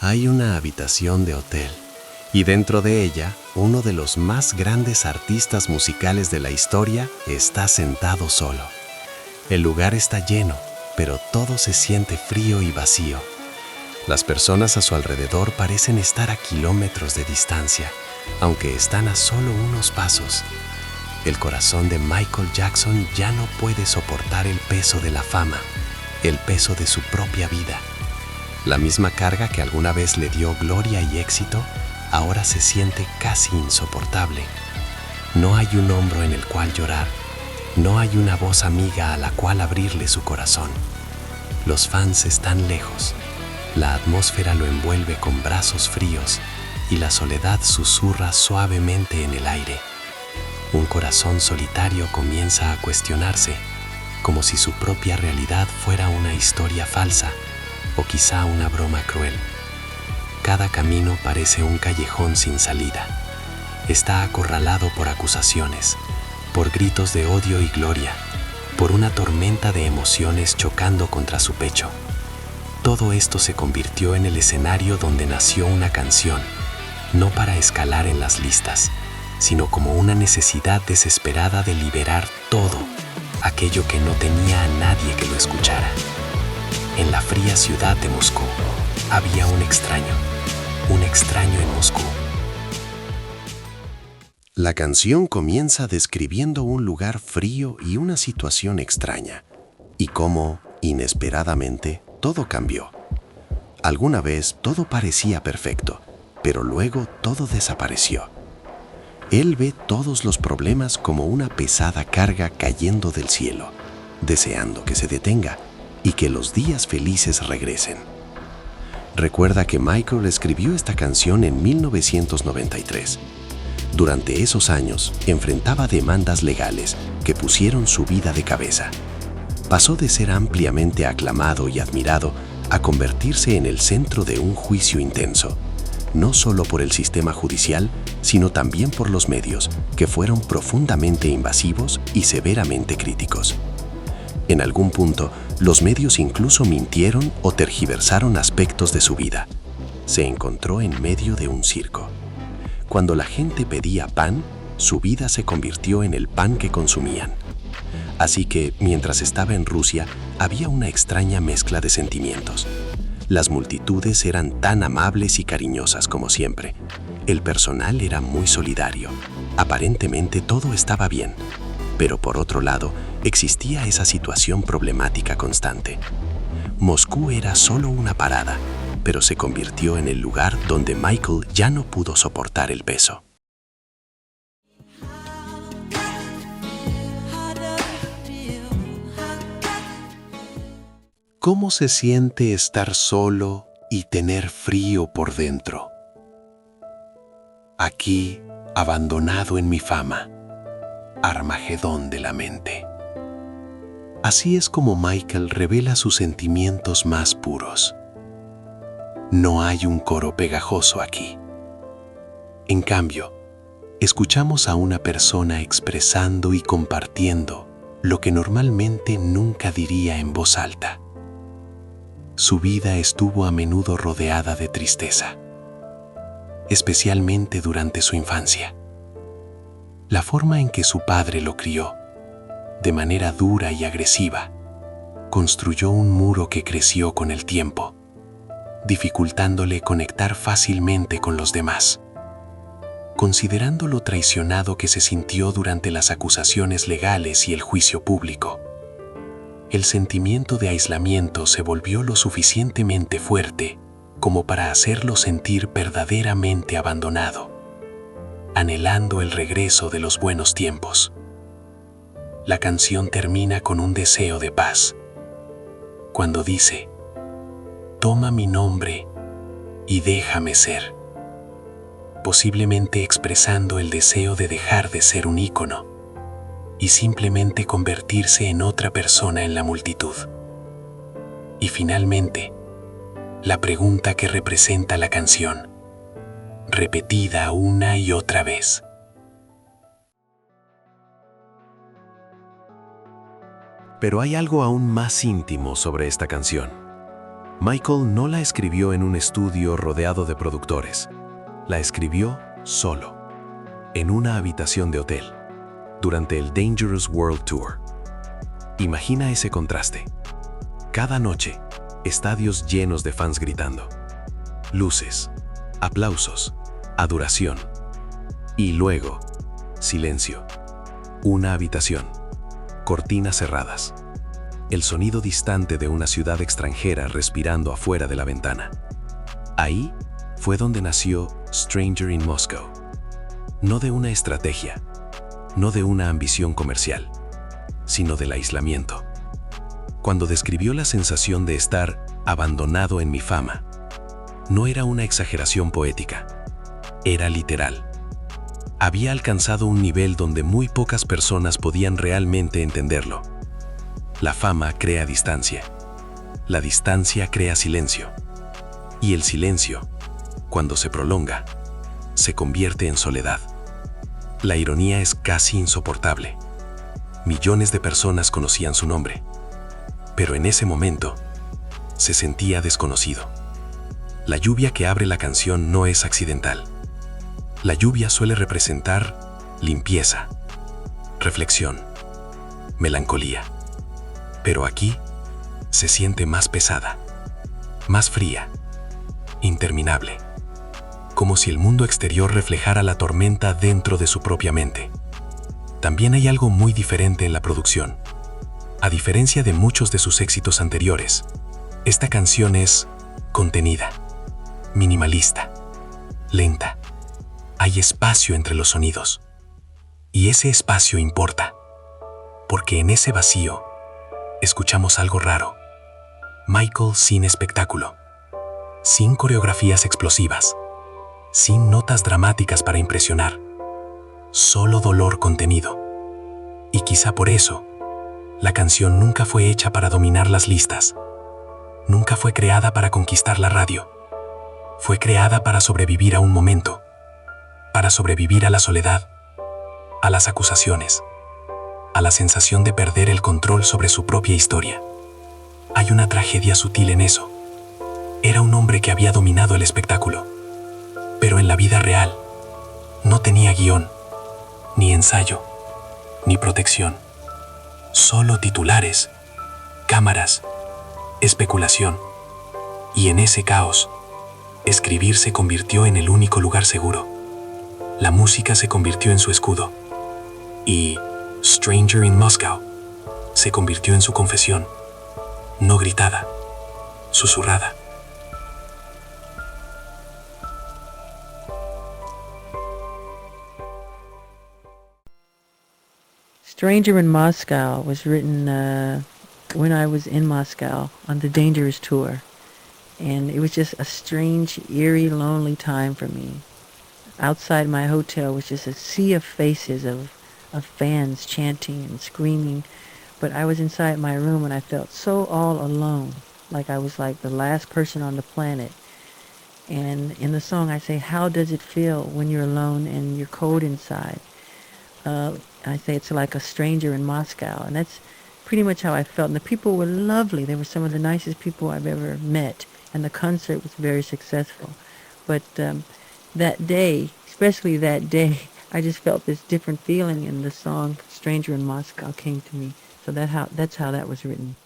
Hay una habitación de hotel y dentro de ella, uno de los más grandes artistas musicales de la historia está sentado solo. El lugar está lleno, pero todo se siente frío y vacío. Las personas a su alrededor parecen estar a kilómetros de distancia, aunque están a solo unos pasos. El corazón de Michael Jackson ya no puede soportar el peso de la fama, el peso de su propia vida. La misma carga que alguna vez le dio gloria y éxito, ahora se siente casi insoportable. No hay un hombro en el cual llorar, no hay una voz amiga a la cual abrirle su corazón. Los fans están lejos, la atmósfera lo envuelve con brazos fríos y la soledad susurra suavemente en el aire. Un corazón solitario comienza a cuestionarse, como si su propia realidad fuera una historia falsa o quizá una broma cruel. Cada camino parece un callejón sin salida. Está acorralado por acusaciones, por gritos de odio y gloria, por una tormenta de emociones chocando contra su pecho. Todo esto se convirtió en el escenario donde nació una canción, no para escalar en las listas, sino como una necesidad desesperada de liberar todo aquello que no tenía a nadie que lo escuchara. En la fría ciudad de Moscú había un extraño en Moscú. La canción comienza describiendo un lugar frío y una situación extraña, y cómo, inesperadamente, todo cambió. Alguna vez todo parecía perfecto, pero luego todo desapareció. Él ve todos los problemas como una pesada carga cayendo del cielo, deseando que se detenga y que los días felices regresen. Recuerda que Michael escribió esta canción en 1993. Durante esos años, enfrentaba demandas legales que pusieron su vida de cabeza. Pasó de ser ampliamente aclamado y admirado a convertirse en el centro de un juicio intenso, no solo por el sistema judicial, sino también por los medios, que fueron profundamente invasivos y severamente críticos. En algún punto, los medios incluso mintieron o tergiversaron aspectos de su vida. Se encontró en medio de un circo. Cuando la gente pedía pan, su vida se convirtió en el pan que consumían. Así que, mientras estaba en Rusia, había una extraña mezcla de sentimientos. Las multitudes eran tan amables y cariñosas como siempre. El personal era muy solidario. Aparentemente todo estaba bien. Pero por otro lado, existía esa situación problemática constante. Moscú era solo una parada, pero se convirtió en el lugar donde Michael ya no pudo soportar el peso. ¿Cómo se siente estar solo y tener frío por dentro? Aquí, abandonado en mi fama, Armagedón de la mente. Así es como Michael revela sus sentimientos más puros. No hay un coro pegajoso aquí. En cambio, escuchamos a una persona expresando y compartiendo lo que normalmente nunca diría en voz alta. Su vida estuvo a menudo rodeada de tristeza, especialmente durante su infancia. La forma en que su padre lo crió, de manera dura y agresiva, construyó un muro que creció con el tiempo, dificultándole conectar fácilmente con los demás. Considerando lo traicionado que se sintió durante las acusaciones legales y el juicio público, el sentimiento de aislamiento se volvió lo suficientemente fuerte como para hacerlo sentir verdaderamente abandonado, anhelando el regreso de los buenos tiempos. La canción termina con un deseo de paz, cuando dice: «Toma mi nombre y déjame ser», posiblemente expresando el deseo de dejar de ser un ícono y simplemente convertirse en otra persona en la multitud. Y finalmente, la pregunta que representa la canción, repetida una y otra vez. Pero hay algo aún más íntimo sobre esta canción. Michael no la escribió en un estudio rodeado de productores. La escribió solo, en una habitación de hotel, durante el Dangerous World Tour. Imagina ese contraste. Cada noche, estadios llenos de fans gritando. Luces, aplausos, adoración. Y luego, silencio. Una habitación, cortinas cerradas. El sonido distante de una ciudad extranjera respirando afuera de la ventana. Ahí fue donde nació Stranger in Moscow. No de una estrategia, no de una ambición comercial, sino del aislamiento. Cuando describió la sensación de estar abandonado en mi fama, no era una exageración poética, era literal. Había alcanzado un nivel donde muy pocas personas podían realmente entenderlo. La fama crea distancia. La distancia crea silencio. Y el silencio, cuando se prolonga, se convierte en soledad. La ironía es casi insoportable. Millones de personas conocían su nombre, pero en ese momento se sentía desconocido. La lluvia que abre la canción no es accidental. La lluvia suele representar limpieza, reflexión, melancolía. Pero aquí se siente más pesada, más fría, interminable, como si el mundo exterior reflejara la tormenta dentro de su propia mente. También hay algo muy diferente en la producción. A diferencia de muchos de sus éxitos anteriores, esta canción es contenida, minimalista, lenta. Hay espacio entre los sonidos. Y ese espacio importa, porque en ese vacío escuchamos algo raro. Michael sin espectáculo, sin coreografías explosivas, sin notas dramáticas para impresionar, solo dolor contenido. Y quizá por eso, la canción nunca fue hecha para dominar las listas. Nunca fue creada para conquistar la radio. Fue creada para sobrevivir a un momento, para sobrevivir a la soledad, a las acusaciones, a la sensación de perder el control sobre su propia historia. Hay una tragedia sutil en eso. Era un hombre que había dominado el espectáculo, pero en la vida real no tenía guión, ni ensayo, ni protección. Solo titulares, cámaras, especulación. Y en ese caos, escribir se convirtió en el único lugar seguro. La música se convirtió en su escudo. Y Stranger in Moscow se convirtió en su confesión, no gritada, susurrada. Stranger in Moscow was written when I was in Moscow on the Dangerous Tour. And it was just a strange, eerie, lonely time for me. Outside my hotel was just a sea of faces of fans chanting and screaming. But I was inside my room and I felt so all alone, like I was like the last person on the planet. And in the song I say, how does it feel when you're alone and you're cold inside? I say it's like a stranger in Moscow. And that's pretty much how I felt. And the people were lovely. They were some of the nicest people I've ever met. And the concert was very successful. But that day, especially that day, I just felt this different feeling, and the song "Stranger in Moscow" came to me. So that's how that was written.